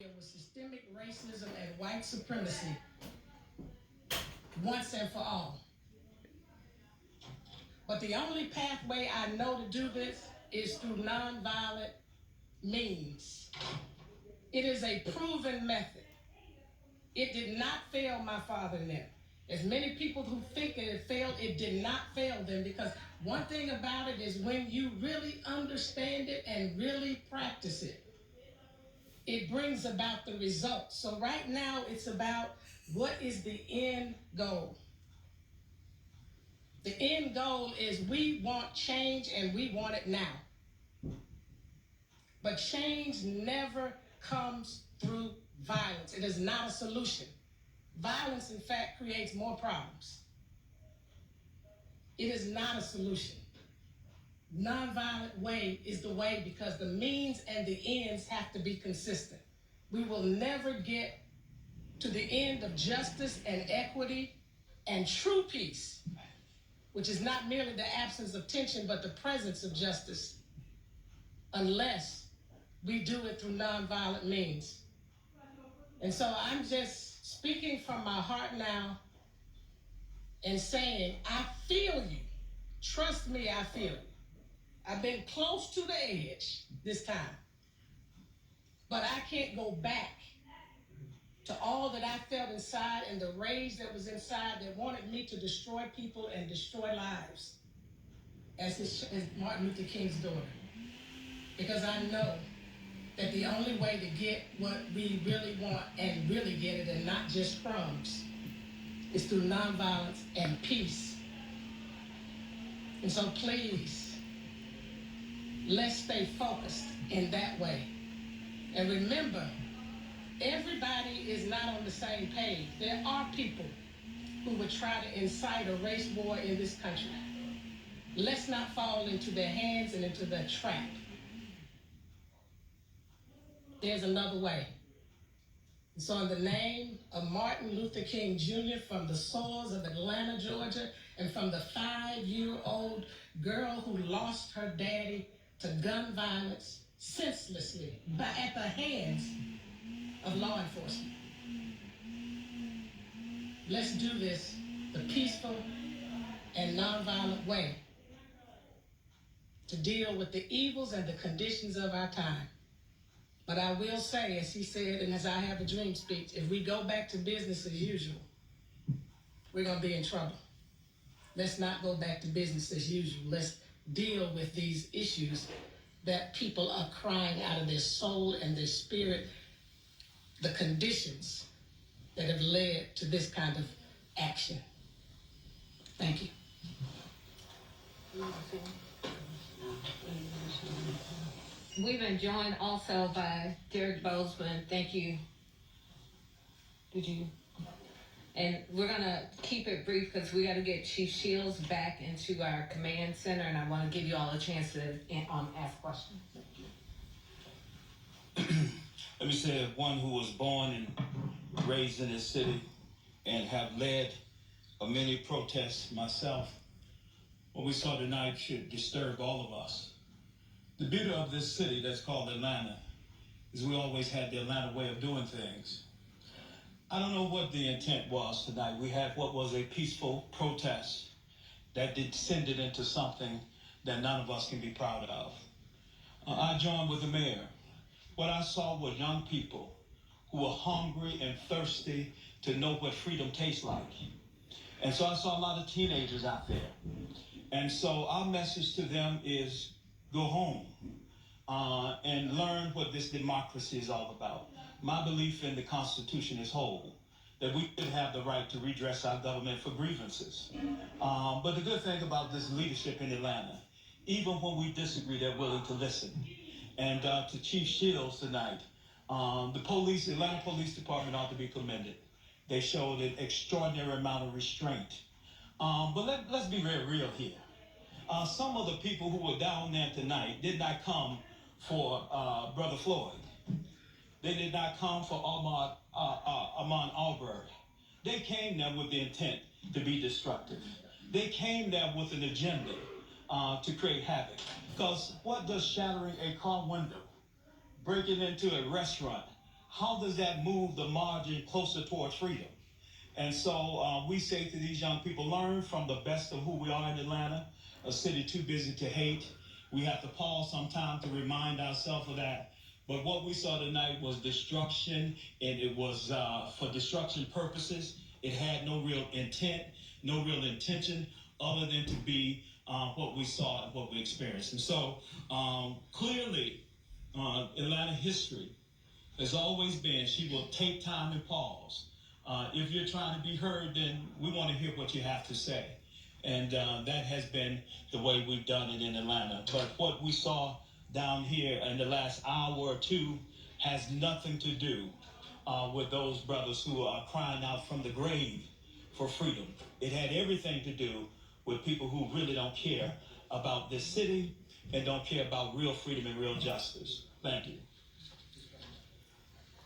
With systemic racism and white supremacy once and for all. But the only pathway I know to do this is through nonviolent means. It is a proven method. It did not fail my father and them. As many people who think it failed, it did not fail them, because one thing about it is when you really understand it and really practice it, it brings about the results. So right now it's about what is the end goal. The end goal is we want change and we want it now. But change never comes through violence. It is not a solution. Violence, in fact, creates more problems. It is not a solution. Nonviolent way is the way, because the means and the ends have to be consistent. We will never get to the end of justice and equity and true peace, which is not merely the absence of tension, but the presence of justice, unless we do it through nonviolent means. And so I'm just speaking from my heart now and saying, I feel you. Trust me, I feel you. I've been close to the edge this time, but I can't go back to all that I felt inside and the rage that was inside that wanted me to destroy people and destroy lives as Martin Luther King's daughter. Because I know that the only way to get what we really want and really get it, and not just crumbs, is through nonviolence and peace. And so please, let's stay focused in that way. And remember, everybody is not on the same page. There are people who would try to incite a race war in this country. Let's not fall into their hands and into their trap. There's another way. And so in the name of Martin Luther King Jr., from the soils of Atlanta, Georgia, and from the 5-year-old girl who lost her daddy to gun violence senselessly at the hands of law enforcement. Let's do this the peaceful and nonviolent way to deal with the evils and the conditions of our time. But I will say, as he said, and as I have a dream speech, if we go back to business as usual, we're going to be in trouble. Let's not go back to business as usual. Let's deal with these issues that people are crying out of their soul and their spirit, the conditions that have led to this kind of action. Thank you. We've been joined also by Derek Bozeman. Thank you. And we're going to keep it brief because we got to get Chief Shields back into our command center, and I want to give you all a chance to ask questions. Let me say, one who was born and raised in this city and have led many protests myself, what we saw tonight should disturb all of us. The beauty of this city that's called Atlanta is we always had the Atlanta way of doing things. I don't know what the intent was tonight. We had what was a peaceful protest that descended into something that none of us can be proud of. I joined with the mayor. What I saw were young people who were hungry and thirsty to know what freedom tastes like. And so I saw a lot of teenagers out there. And so our message to them is go home and learn what this democracy is all about. My belief in the Constitution is whole, that we should have the right to redress our government for grievances. But the good thing about this leadership in Atlanta, even when we disagree, they're willing to listen. And to Chief Shields tonight, the Atlanta Police Department ought to be commended. They showed an extraordinary amount of restraint. But let's be very real here. Some of the people who were down there tonight did not come for Brother Floyd. They did not come for Ahmaud Arbery. They came there with the intent to be destructive. They came there with an agenda to create havoc. Because what does shattering a car window, breaking into a restaurant, how does that move the margin closer towards freedom? And so we say to these young people, learn from the best of who we are in Atlanta, a city too busy to hate. We have to pause sometime to remind ourselves of that. But what we saw tonight was destruction, and it was for destruction purposes. It had no real intent, no real intention other than to be what we saw and what we experienced. And so clearly, Atlanta history has always been, she will take time and pause. If you're trying to be heard, then we want to hear what you have to say. And that has been the way we've done it in Atlanta. But what we saw down here in the last hour or two has nothing to do with those brothers who are crying out from the grave for freedom. It had everything to do with people who really don't care about this city and don't care about real freedom and real justice. Thank you.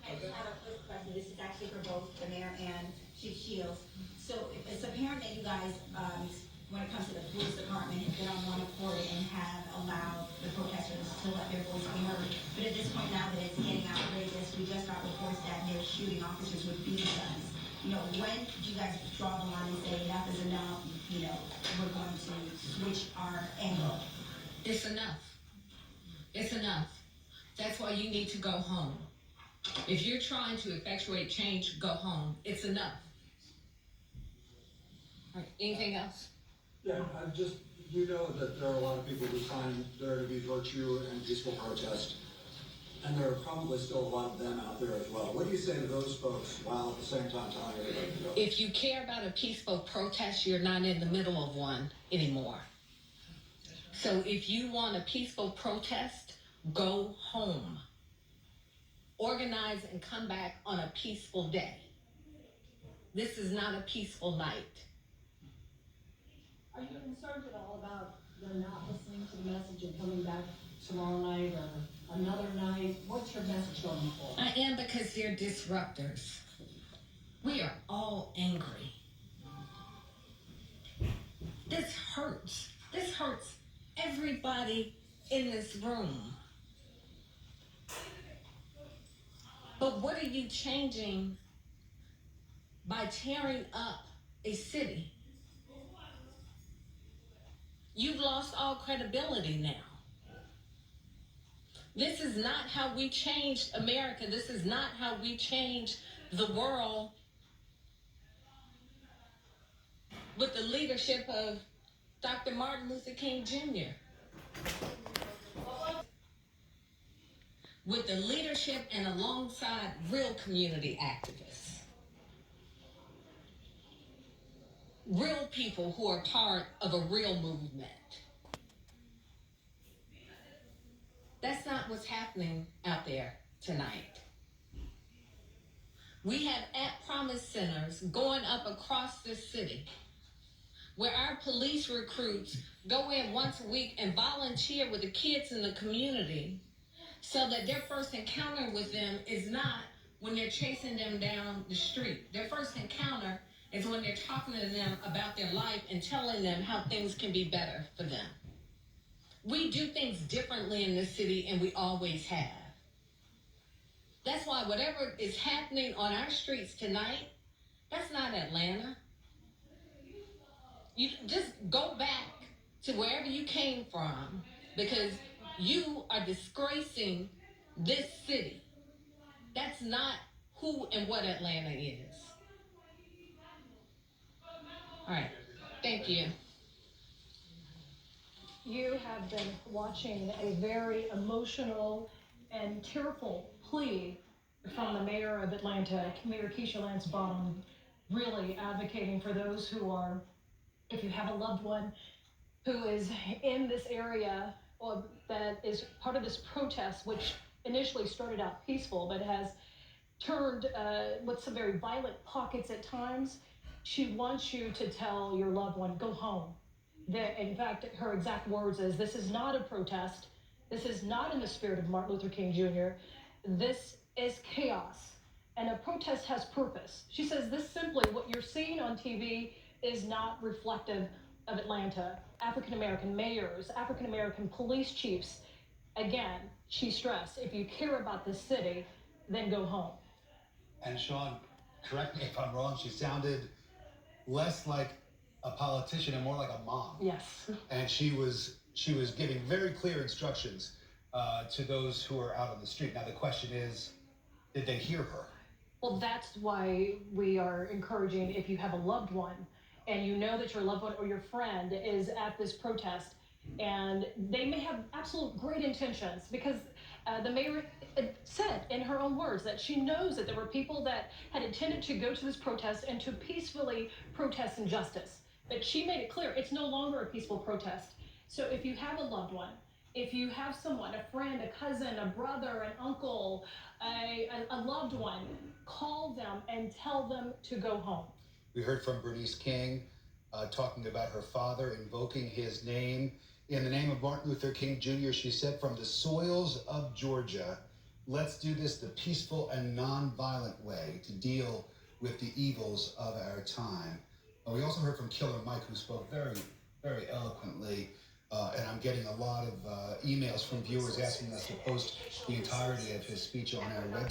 I just have a quick question. This is actually for both the mayor and Chief Shields. So it's apparent that you guys, when it comes to the police department, have been on one accord and have allowed the protesters to let their voice be heard. But at this point now that it's getting outrageous, we just got reports that they're shooting officers with BB guns. You know, when do you guys draw the line and say enough is enough? You know, we're going to switch our angle. It's enough. It's enough. That's why you need to go home. If you're trying to effectuate change, go home. It's enough. All right, anything else? Yeah, you know that there are a lot of people who find there to be virtue in peaceful protest, and there are probably still a lot of them out there as well. What do you say to those folks while at the same time telling everybody to go? If you care about a peaceful protest, you're not in the middle of one anymore. So if you want a peaceful protest, go home. Organize and come back on a peaceful day. This is not a peaceful night. Are you concerned at all about them not listening to the message and coming back tomorrow night or another night? What's your message going for? I am, because they're disruptors. We are all angry. This hurts. This hurts everybody in this room. But what are you changing by tearing up a city? You've lost all credibility now. This is not how we changed America. This is not how we changed the world with the leadership of Dr. Martin Luther King Jr. With the leadership and alongside real community activists. Real people who are part of a real movement. That's not what's happening out there tonight. We have at-promise centers going up across this city where our police recruits go in once a week and volunteer with the kids in the community so that their first encounter with them is not when they're chasing them down the street. Their first encounter is when they're talking to them about their life and telling them how things can be better for them. We do things differently in this city, and we always have. That's why whatever is happening on our streets tonight, that's not Atlanta. You just go back to wherever you came from, because you are disgracing this city. That's not who and what Atlanta is. All right, thank you. You have been watching a very emotional and tearful plea from the mayor of Atlanta, Mayor Keisha Lance Bottom, really advocating for those who are, if you have a loved one who is in this area or that is part of this protest, which initially started out peaceful but has turned with some very violent pockets at times. She wants you to tell your loved one, go home. That, in fact, her exact words is, this is not a protest. This is not in the spirit of Martin Luther King Jr. This is chaos, and a protest has purpose. She says this simply, what you're seeing on TV is not reflective of Atlanta. African-American mayors, African-American police chiefs. Again, she stressed, if you care about this city, then go home. And Sean, correct me if I'm wrong, she sounded less like a politician and more like a mom. Yes. And she was giving very clear instructions to those who are out on the street. Now the question is, did they hear her? Well, that's why we are encouraging, if you have a loved one and you know that your loved one or your friend is at this protest, and they may have absolute great intentions, because the mayor said in her own words that she knows that there were people that had intended to go to this protest and to peacefully protest injustice. But she made it clear it's no longer a peaceful protest. So if you have a loved one, if you have someone, a friend, a cousin, a brother, an uncle, a loved one, call them and tell them to go home. We heard from Bernice King talking about her father invoking his name. In the name of Martin Luther King Jr., she said, from the soils of Georgia, let's do this the peaceful and nonviolent way to deal with the evils of our time. We also heard from Killer Mike, who spoke very, very eloquently. And I'm getting a lot of emails from viewers asking us to post the entirety of his speech on our website.